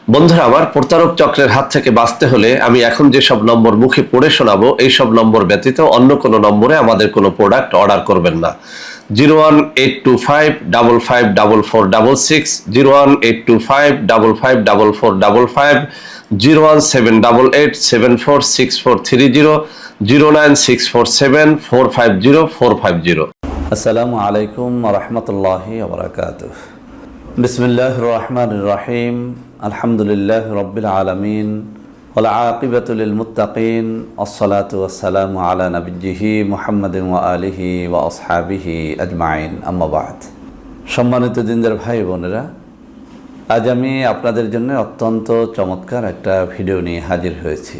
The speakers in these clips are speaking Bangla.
বন্ধুরা আমার, প্রতারক চক্রের হাত থেকে বাঁচতে হলে আমি এখন যেসব নম্বর মুখে পড়ে শোনাবো এই সব নম্বর ব্যতীত অন্য কোনো নম্বরে আমাদের কোনো প্রোডাক্ট অর্ডার করবেন না। 01825554466, 01825554455, 01788746430, 09647450450। আসসালামু আলাইকুম রহমতুল্লাহি ওবরাকাতুহ। বিসমিল্লাহির রহমানির রহিম। আলহামদুলিল্লাহ রব্বিল আলামিন ওয়াল আকিবাতু লিল মুত্তাকিন। আসসালাতু ওয়াসসালামু আলা নবিয়্যিহি মুহাম্মাদিন ওয়া আলিহি ওয়া আসহাবিহি আজমাইন, আম্মা বাদ। সম্মানিত দিনদার ভাই বোনেরা, আজ আমি আপনাদের জন্য অত্যন্ত চমৎকার একটা ভিডিও নিয়ে হাজির হয়েছি।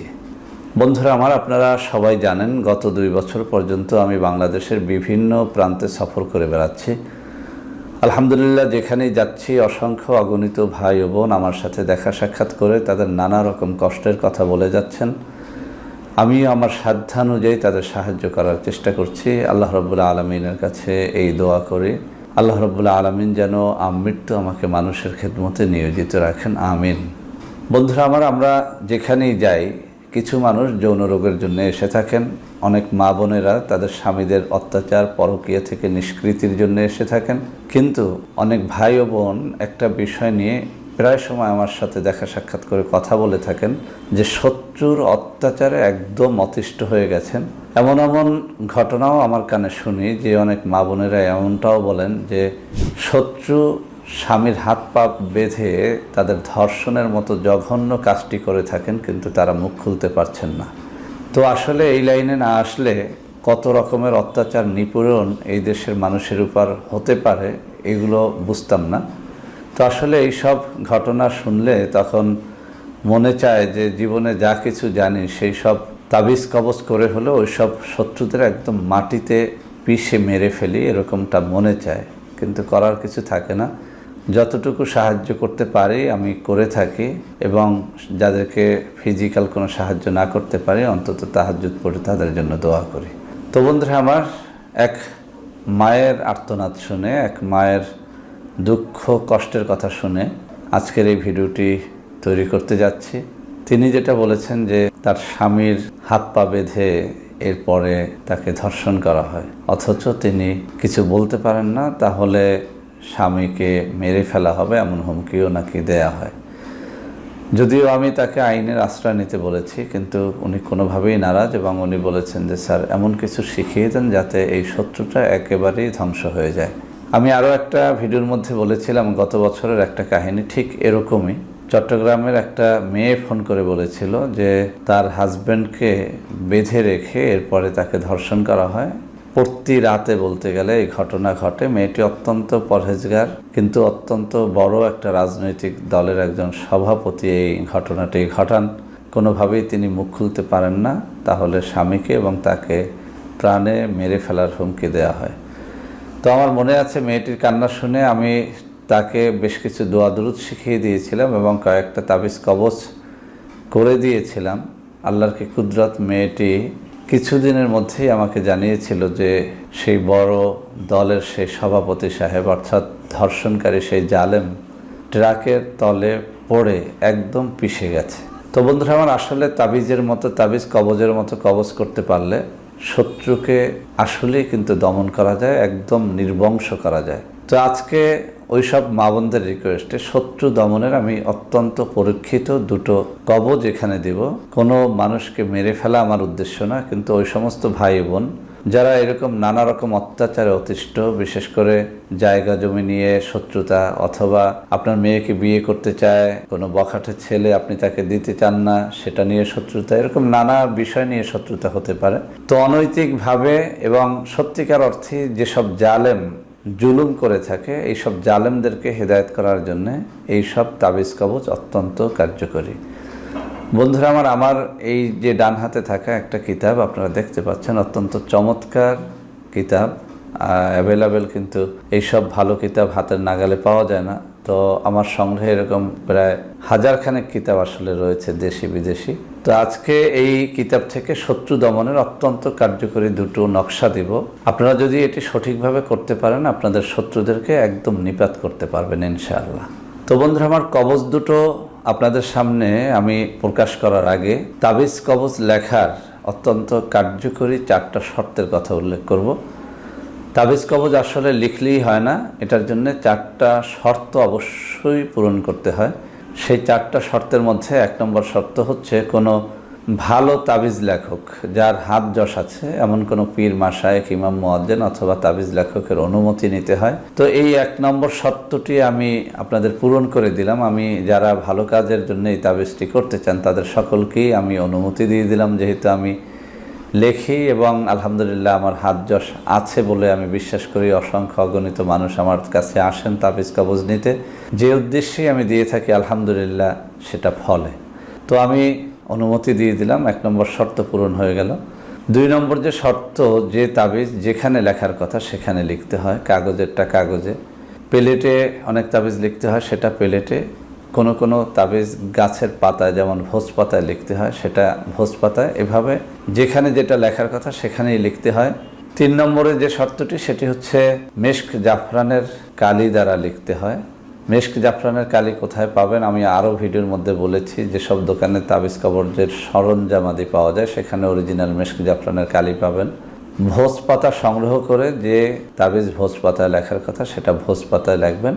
বন্ধুরা আমার, আপনারা সবাই জানেন গত 2 বছর পর্যন্ত আমি বাংলাদেশের বিভিন্ন প্রান্তে সফর করে বেড়াচ্ছি। আলহামদুলিল্লাহ, যেখানেই যাচ্ছি অসংখ্য অগণিত ভাই ও বোন আমার সাথে দেখা সাক্ষাৎ করে তাদের নানা রকম কষ্টের কথা বলে যাচ্ছেন। আমিও আমার সাধ্যানুযায়ী তাদের সাহায্য করার চেষ্টা করছি। আল্লাহ রাব্বুল আলামিনের কাছে এই দোয়া করি, আল্লাহ রাব্বুল আলামিন যেন আমৃত্যু আমাকে মানুষের খেদমতে নিয়োজিত রাখেন, আমিন। বন্ধুরা আমার, আমরা যেখানেই যাই কিছু মানুষ যৌন রোগের জন্য এসে থাকেন। অনেক মা বোনেরা তাদের স্বামীদের অত্যাচার পরকীয়া থেকে নিষ্কৃতির জন্য এসে থাকেন। কিন্তু অনেক ভাই ও বোন একটা বিষয় নিয়ে প্রায় সময় আমার সাথে দেখা সাক্ষাৎ করে কথা বলে থাকেন যে শত্রুর অত্যাচারে একদম অতিষ্ঠ হয়ে গেছেন। এমন এমন ঘটনাও আমার কানে শুনি যে অনেক মা বোনেরা এমনটাও বলেন যে শত্রু স্বামীর হাত পা বেঁধে তাদের ধর্ষণের মতো জঘন্য কাজটি করে থাকেন, কিন্তু তারা মুখ খুলতে পারছেন না। তো আসলে এই লাইনে না আসলে কত রকমের অত্যাচার নিপীড়ন এই দেশের মানুষের উপর হতে পারে এগুলো বুঝতাম না। তো আসলে এই সব ঘটনা শুনলে তখন মনে চায় যে জীবনে যা কিছু জানি সেই সব তাবিজ কবজ করে হলেও ওই সব শত্রুদের একদম মাটিতে পিষে মেরে ফেলি, এরকমটা মনে চায়। কিন্তু করার কিছু থাকে না। যতটুকু সাহায্য করতে পারি আমি করে থাকি, এবং যাদেরকে ফিজিক্যাল কোনো সাহায্য না করতে পারি অন্তত তাহাজ্জুদ পড়ে তাদের জন্য দোয়া করি। তো বন্ধুরা আমার, এক মায়ের আর্তনাদ শুনে, এক মায়ের দুঃখ কষ্টের কথা শুনে আজকের এই ভিডিওটি তৈরি করতে যাচ্ছি। তিনি যেটা বলেছেন যে তার স্বামীর হাত পা বেঁধে এরপরে তাকে ধর্ষণ করা হয়, অথচ তিনি কিছু বলতে পারেন না, তাহলে স্বামীকে মেরে ফেলা হবে এমন হুমকিও নাকি দেয়া হয়। যদিও আমি তাকে আইনের আশ্রয় নিতে বলেছি, কিন্তু উনি কোনোভাবেই নারাজ, এবং উনি বলেছেন যে স্যার এমন কিছু শিখিয়ে দেন যাতে এই শত্রুটা একেবারেই ধ্বংস হয়ে যায়। আমি আরও একটা ভিডিওর মধ্যে বলেছিলাম গত বছরের একটা কাহিনী ঠিক এরকমই। চট্টগ্রামের একটা মেয়ে ফোন করে বলেছিল যে তার হাজব্যান্ডকে বেঁধে রেখে এরপরে তাকে ধর্ষণ করা হয়। প্রতি রাতে বলতে গেলে এই ঘটনা ঘটে। মেয়েটি অত্যন্ত পরহেজগার, কিন্তু অত্যন্ত বড় একটা রাজনৈতিক দলের একজন সভাপতি এই ঘটনাটি ঘটান। কোনোভাবেই তিনি মুখ খুলতে পারেন না, তাহলে স্বামীকে এবং তাকে প্রাণে মেরে ফেলার হুমকি দেওয়া হয়। তো আমার মনে আছে মেয়েটির কান্না শুনে আমি তাকে বেশ কিছু দোয়া দুরুদ শিখিয়ে দিয়েছিলাম এবং কয়েকটা তাবিজ কবজ করে দিয়েছিলাম। আল্লাহর কি কুদরত, মেয়েটি কিছুদিনের মধ্যেই আমাকে জানিয়েছিল যে সেই বড় দলের সেই সভাপতি সাহেব, অর্থাৎ ধর্ষণকারী সেই জালেম, ট্রাকের তলে পড়ে একদম পিষে গেছে। তো বন্ধুরা আমার, আসলে তাবিজের মতো তাবিজ কবজের মতো কবজ করতে পারলে শত্রুকে আসলেই কিন্তু দমন করা যায়, একদম নির্বংশ করা যায়। তো আজকে ওই সব মা বোনদের রিকোয়েস্টে শত্রু দমনের আমি অত্যন্ত পরীক্ষিত দুটো কবজ এখানে দেব। কোনো মানুষকে মেরে ফেলা আমার উদ্দেশ্য না, কিন্তু ওই সমস্ত ভাই বোন যারা এরকম নানা রকম অত্যাচারে অতিষ্ঠ, বিশেষ করে জায়গা জমি নিয়ে শত্রুতা, অথবা আপনার মেয়েকে বিয়ে করতে চায় কোনো বখাটে ছেলে, আপনি তাকে দিতে চান না, সেটা নিয়ে শত্রুতা, এরকম নানা বিষয় নিয়ে শত্রুতা হতে পারে। তো অনৈতিকভাবে এবং সত্যিকার অর্থে যেসব জালেম জুলুম করে থাকে, এইসব জালেমদেরকে হেদায়েত করার জন্য এইসব তাবিজ কবজ অত্যন্ত কার্যকরী। বন্ধুরা আমার এই যে ডান হাতে থাকা একটা কিতাব আপনারা দেখতে পাচ্ছেন, অত্যন্ত চমৎকার কিতাব, অ্যাভেলেবেল, কিন্তু এইসব ভালো কিতাব হাতের নাগালে পাওয়া যায় না। তো আমার সংগ্রহে এরকম প্রায় 1000 খানেক কিতাব আসলে রয়েছে, দেশি বিদেশি। তো আজকে এই কিতাব থেকে শত্রু দমনের অত্যন্ত কার্যকরী দুটো নকশা দিব। আপনারা যদি এটি সঠিকভাবে করতে পারেন আপনাদের শত্রুদেরকে একদম নিপাত করতে পারবেন ইনশাআল্লাহ। তো বন্ধুরা আমার, কবজ দুটো আপনাদের সামনে আমি প্রকাশ করার আগে তাবিজ কবজ লেখার অত্যন্ত কার্যকরী 4টা শর্তের কথা উল্লেখ করব। তাবিজ কবজ আসলে লিখলেই হয় না, এটার জন্য 4টা শর্ত অবশ্যই পূরণ করতে হয়। সেই 4টা শর্তের মধ্যে 1 নম্বর শর্ত হচ্ছে কোনো ভালো তাবিজ লেখক, যার হাত যশ আছে, এমন কোনো পীর মাশায়েখ ইমাম মুয়াজ্জিন অথবা তাবিজ লেখকের অনুমতি নিতে হয়। তো এই 1 নম্বর শর্তটি আমি আপনাদের পূরণ করে দিলাম। আমি যারা ভালো কাজের জন্য এই তাবিজটি করতে চান তাদের সকলকেই আমি অনুমতি দিয়ে দিলাম, যেহেতু আমি লেখি এবং আলহামদুলিল্লাহ আমার হাত যশ আছে বলে আমি বিশ্বাস করি। অসংখ্য অগণিত মানুষ আমার কাছে আসেন তাবিজ কবজ নিতে, যে উদ্দেশ্যেই আমি দিয়ে থাকি আলহামদুলিল্লাহ সেটা ফলে। তো আমি অনুমতি দিয়ে দিলাম, 1 নম্বর শর্ত পূরণ হয়ে গেল। 2 নম্বর যে শর্ত, যে তাবিজ যেখানে লেখার কথা সেখানে লিখতে হয়, কাগজেরটা কাগজে, প্লেটে অনেক তাবিজ লিখতে হয় সেটা প্লেটে, কোনো তাবিজ গাছের পাতায় যেমন ভোজ পাতায় লিখতে হয় সেটা ভোজ পাতায়, এভাবে যেখানে যেটা লেখার কথা সেখানেই লিখতে হয়। 3 নম্বরে যে শর্তটি সেটি হচ্ছে মেশক জাফরানের কালি দ্বারা লিখতে হয়। মেশক জাফরানের কালি কোথায় পাবেন আমি আরও ভিডিওর মধ্যে বলেছি, যেসব দোকানে তাবিজ কবজের সরঞ্জামাদি পাওয়া যায় সেখানে অরিজিনাল মেশক জাফরানের কালি পাবেন। ভোজ পাতা সংগ্রহ করে যে তাবিজ ভোজ পাতায় লেখার কথা সেটা ভোজ পাতায় লিখবেন।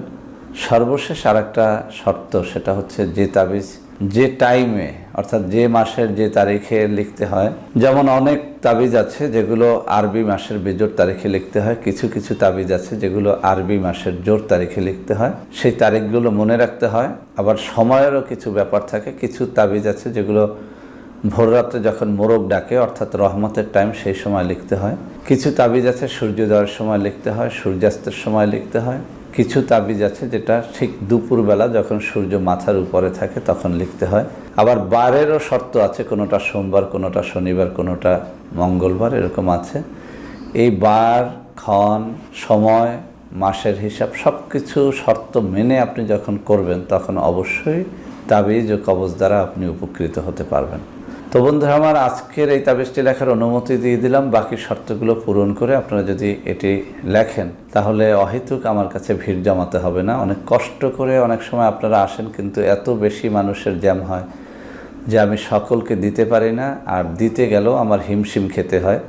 সর্বশেষ আরেকটা শর্ত, সেটা হচ্ছে যে তাবিজ যে টাইমে অর্থাৎ যে মাসের যে তারিখে লিখতে হয়। যেমন অনেক তাবিজ আছে যেগুলো আরবি মাসের বেজোড় তারিখে লিখতে হয়, কিছু কিছু তাবিজ আছে যেগুলো আরবি মাসের জোড় তারিখে লিখতে হয়, সেই তারিখগুলো মনে রাখতে হয়। আবার সময়েরও কিছু ব্যাপার থাকে, কিছু তাবিজ আছে যেগুলো ভোররাত্রে যখন মোরগ ডাকে অর্থাৎ রহমতের টাইম সেই সময় লিখতে হয়। কিছু তাবিজ আছে সূর্যোদয়ের সময় লিখতে হয়, সূর্যাস্তের সময় লিখতে হয়। কিছু তাবিজ আছে যেটা ঠিক দুপুরবেলা যখন সূর্য মাথার উপরে থাকে তখন লিখতে হয়। আবার বারেরও শর্ত আছে, কোনোটা সোমবার, কোনোটা শনিবার, কোনোটা মঙ্গলবার, এরকম আছে। এই বার, ক্ষণ, সময়, মাসের হিসাব সব কিছু শর্ত মেনে আপনি যখন করবেন তখন অবশ্যই তাবিজ ও কবজ দ্বারা আপনি উপকৃত হতে পারবেন। তো বন্ধুরা আমার, আজকের এই তাবিজটি লেখার অনুমতি দিয়ে দিলাম। বাকি শর্তগুলো পূরণ করে আপনারা যদি এটি লেখেন তাহলে অহেতুক আমার কাছে ভিড় জমাতে হবে না। অনেক কষ্ট করে অনেক সময় আপনারা আসেন, কিন্তু এত বেশি মানুষের জ্যাম হয় যে আমি সকলকে দিতে পারি না, আর দিতে গেলেও আমার হিমশিম খেতে হয়।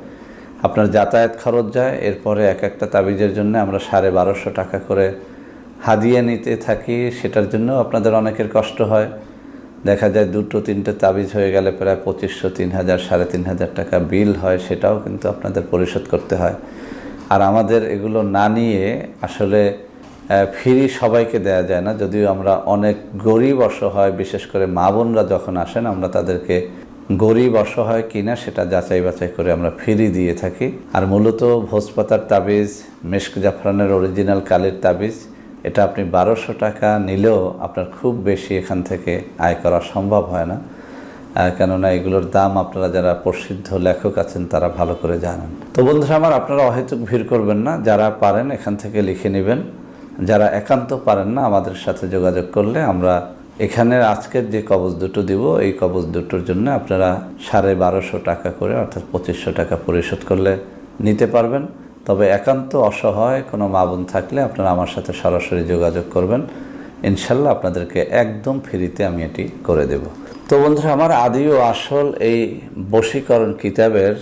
আপনার যাতায়াত খরচ যায়, এরপরে এক একটা তাবিজের জন্য আমরা 1250 টাকা করে হাদিয়া নিতে থাকি, সেটার জন্য আপনাদের অনেকের কষ্ট হয়। দেখা যায় 2-3টে তাবিজ হয়ে গেলে প্রায় 2500, 3000, 3500 টাকা বিল হয়, সেটাও কিন্তু আপনাদের পরিশোধ করতে হয়। আর আমাদের এগুলো না নিয়ে আসলে ফ্রি সবাইকে দেয়া যায় না, যদিও আমরা অনেক গরিব অসহায়, বিশেষ করে মা বোনরা যখন আসেন আমরা তাদেরকে গরিব অসহায় কিনা সেটা যাচাই বাছাই করে আমরা ফ্রি দিয়ে থাকি। আর মূলত ভোজপাতার তাবিজ, মেশক জাফরানের অরিজিনাল কালির তাবিজ, এটা আপনি 1200 টাকা নিলেও আপনার খুব বেশি এখান থেকে আয় করা সম্ভব হয় না, কেননা এগুলোর দাম আপনারা যারা প্রসিদ্ধ লেখক আছেন তারা ভালো করে জানেন। তো বন্ধুরা আমার, আপনারা অহেতুক ভিড় করবেন না, যারা পারেন এখান থেকে লিখে নেবেন, যারা একান্ত পারেন না আমাদের সাথে যোগাযোগ করলে আমরা এখানের আজকের যে কবজ দুটো দিব এই কবজ দুটোর জন্য আপনারা 1250 টাকা করে অর্থাৎ 2500 টাকা পরিশোধ করলে নিতে পারবেন। তবে একান্ত অসহায় কোনো মা বোন থাকলে আপনারা আমার সাথে সরাসরি যোগাযোগ করবেন, ইনশাল্লাহ আপনাদেরকে একদম ফ্রিতে আমি এটি করে দেব। তো বন্ধুরা আমার, আদি ও আসল এই বশীকরণ কিতাবের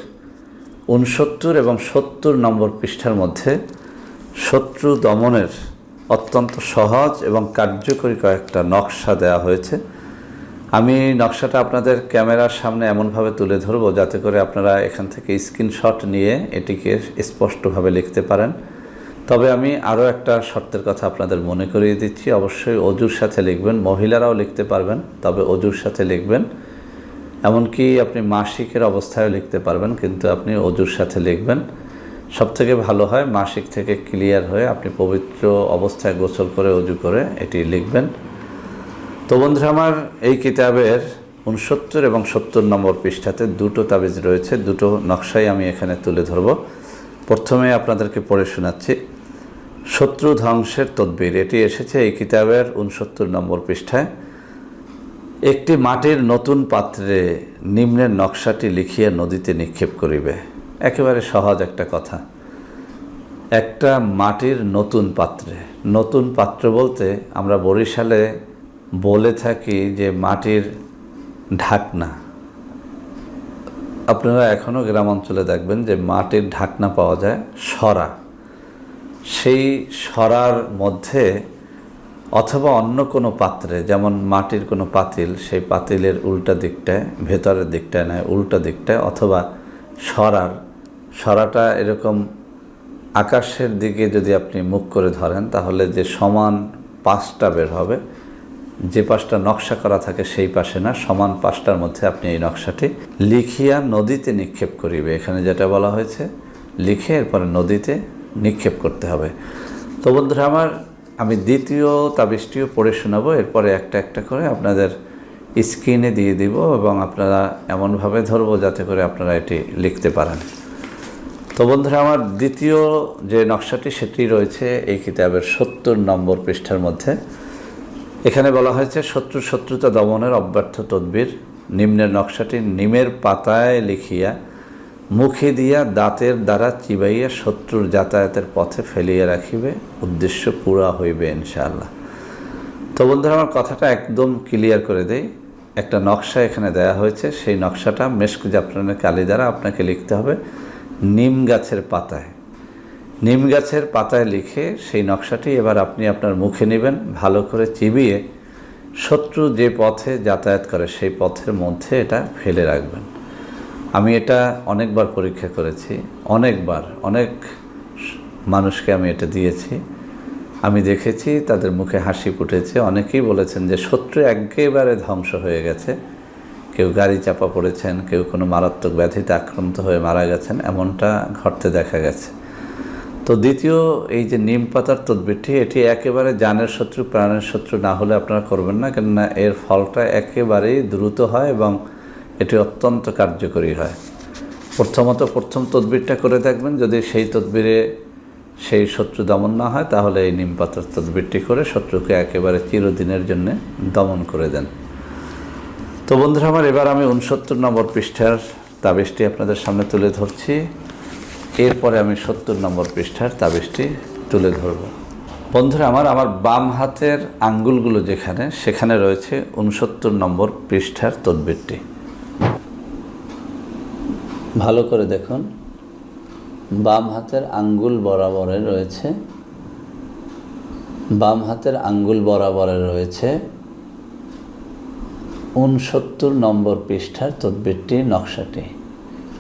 69 এবং 70 নম্বর পৃষ্ঠার মধ্যে শত্রু দমনের অত্যন্ত সহজ এবং কার্যকরী কয়েকটা নকশা দেওয়া হয়েছে। আমি নকশাটা আপনাদের ক্যামেরার সামনে এমনভাবে তুলে ধরবো যাতে করে আপনারা এখান থেকে স্ক্রিনশট নিয়ে এটিকে স্পষ্টভাবে লিখতে পারেন। তবে আমি আরও একটা শর্তের কথা আপনাদের মনে করিয়ে দিচ্ছি, অবশ্যই অজুর সাথে লিখবেন। মহিলারাও লিখতে পারবেন, তবে অজুর সাথে লিখবেন। এমনকি আপনি মাসিকের অবস্থায়ও লিখতে পারবেন, কিন্তু আপনি অজুর সাথে লিখবেন। সবথেকে ভালো হয় মাসিক থেকে ক্লিয়ার হয়ে আপনি পবিত্র অবস্থায় গোসল করে অজু করে এটি লিখবেন। তো বন্ধুরা আমার, এই কিতাবের 69 এবং 70 নম্বর পৃষ্ঠাতে দুটো তাবিজ রয়েছে, দুটো নকশাই আমি এখানে তুলে ধরব। প্রথমে আপনাদেরকে পড়ে শোনাচ্ছি। শত্রু ধ্বংসের তদবির, এটি এসেছে এই কিতাবের 69 নম্বর পৃষ্ঠায়। একটি মাটির নতুন পাত্রে নিম্নের নকশাটি লিখিয়া নদীতে নিক্ষেপ করিবে। একেবারে সহজ একটা কথা। একটা মাটির নতুন পাত্রে, নতুন পাত্র বলতে আমরা বরিশালে বলে থাকি যে মাটির ঢাকনা, আপনারা এখনও গ্রাম অঞ্চলে দেখবেন যে মাটির ঢাকনা পাওয়া যায়, সরা। সেই সরার মধ্যে অথবা অন্য কোনো পাত্রে, যেমন মাটির কোনো পাতিল, সেই পাতিলের উল্টা দিকটায়, ভেতরের দিকটায় নয় উল্টা দিকটায়, অথবা সরাটা এরকম আকাশের দিকে যদি আপনি মুখ করে ধরেন তাহলে যে সমান পাশটা বের হবে, যে পাশটা নকশা করা থাকে সেই পাশে না, সমান পাশটার মধ্যে আপনি এই নকশাটি লিখিয়া নদীতে নিক্ষেপ করিবে। এখানে যেটা বলা হয়েছে, লিখে এরপরে নদীতে নিক্ষেপ করতে হবে। তো বন্ধুরা আমার, আমি দ্বিতীয় তাবিজটিও পড়ে শোনাবো, এরপরে একটা একটা করে আপনাদের স্ক্রিনে দিয়ে দিব এবং আপনারা এমনভাবে ধরবো যাতে করে আপনারা এটি লিখতে পারেন। তো বন্ধুরা আমার, দ্বিতীয় যে নকশাটি সেটি রয়েছে এই কিতাবের 70 নম্বর পৃষ্ঠার মধ্যে। এখানে বলা হয়েছে শত্রুতা দমনের অব্যর্থ তদবির। নিম্নের নকশাটি নিমের পাতায় লিখিয়া মুখে দিয়া দাঁতের দ্বারা চিবাইয়া শত্রুর যাতায়াতের পথে ফেলিয়া রাখিবে, উদ্দেশ্য পুরা হইবে ইনশাআল্লাহ। তো বন্ধুরা আমার, কথাটা একদম ক্লিয়ার করে দেই। একটা নকশা এখানে দেয়া হয়েছে, সেই নকশাটা মেশক জাফরানের কালি দ্বারা আপনাকে লিখতে হবে নিম গাছের পাতায়। নিম গাছের পাতায় লিখে সেই নকশাটি এবার আপনি আপনার মুখে নেবেন, ভালো করে চিবিয়ে শত্রু যে পথে যাতায়াত করে সেই পথের মধ্যে এটা ফেলে রাখবেন। আমি এটা অনেকবার পরীক্ষা করেছি, অনেক মানুষকে আমি এটা দিয়েছি। আমি দেখেছি তাদের মুখে হাসি ফুটেছে। অনেকেই বলেছেন যে শত্রু একেবারে ধ্বংস হয়ে গেছে, কেউ গাড়ি চাপা পড়েছেন, কেউ কোনো মারাত্মক ব্যাধিতে আক্রান্ত হয়ে মারা গেছেন, এমনটা ঘটতে দেখা গেছে। তো দ্বিতীয় এই যে নিম পাতার তদবিরটি, এটি একেবারে জানের শত্রু প্রাণের শত্রু না হলে আপনারা করবেন না, কেননা এর ফলটা একেবারেই দ্রুত হয় এবং এটি অত্যন্ত কার্যকরী হয়। প্রথম তদবিরটা করে দেখবেন, যদি সেই তদবিরে সেই শত্রু দমন না হয় তাহলে এই নিম পাতার তদবিরটি করে শত্রুকে একেবারে চিরদিনের জন্য দমন করে দেন। তো বন্ধুরা আমার, এবার আমি 69 নম্বর পৃষ্ঠার তাবিজটি আপনাদের সামনে তুলে ধরছি। এরপরে আমি 70 নম্বর পৃষ্ঠার তাবিজটি তুলে ধরব। বন্ধুরা আমার বাম হাতের আঙ্গুলগুলো সেখানে রয়েছে 69 নম্বর পৃষ্ঠার তদবিরটি। ভালো করে দেখুন, বাম হাতের আঙ্গুল বরাবরে রয়েছে 69 নম্বর পৃষ্ঠার তদবিরটি, নকশাটি।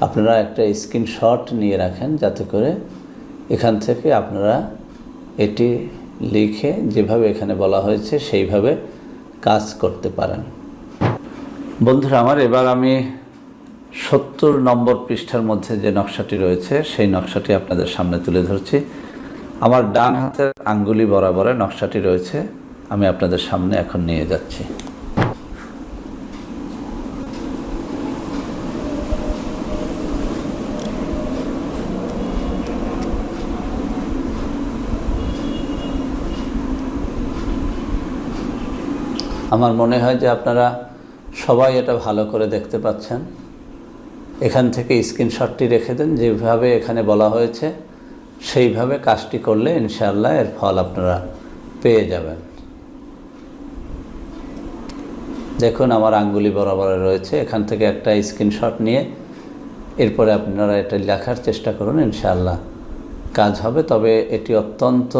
আপনারা একটা স্ক্রিনশট নিয়ে রাখেন যাতে করে এখান থেকে আপনারা এটি লিখে যেভাবে এখানে বলা হয়েছে সেইভাবে কাজ করতে পারেন। বন্ধুরা আমার, এবার আমি 70 নম্বর পৃষ্ঠার মধ্যে যে নকশাটি রয়েছে সেই নকশাটি আপনাদের সামনে তুলে ধরছি। আমার ডান হাতের আঙ্গুলি বরাবরে নকশাটি রয়েছে, আমি আপনাদের সামনে এখন নিয়ে যাচ্ছি। আমার মনে হয় যে আপনারা সবাই এটা ভালো করে দেখতে পাচ্ছেন। এখান থেকে স্ক্রিনশটটি রেখে দেন, যেভাবে এখানে বলা হয়েছে সেইভাবে কাজটি করলে ইনশাআল্লাহ এর ফল আপনারা পেয়ে যাবেন। দেখুন আমার আঙ্গুলি বরাবর রয়েছে, এখান থেকে একটা স্ক্রিনশট নিয়ে এরপরে আপনারা এটা লেখার চেষ্টা করুন, ইনশাআল্লাহ কাজ হবে। তবে এটি অত্যন্ত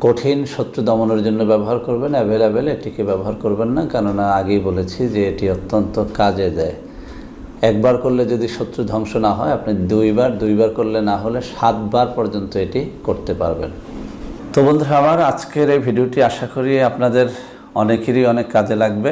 কঠিন, শত্রু দমনের জন্য ব্যবহার করবেন, অ্যাভেলেবেল এটিকে ব্যবহার করবেন না, কেননা আগেই বলেছি যে এটি অত্যন্ত কাজে দেয়। একবার করলে যদি শত্রু ধ্বংস না হয়, আপনি দুইবার করলে না হলে 7 বার পর্যন্ত এটি করতে পারবেন। তো বন্ধুরা আমার, আজকের এই ভিডিওটি আশা করি আপনাদের অনেকেরই অনেক কাজে লাগবে।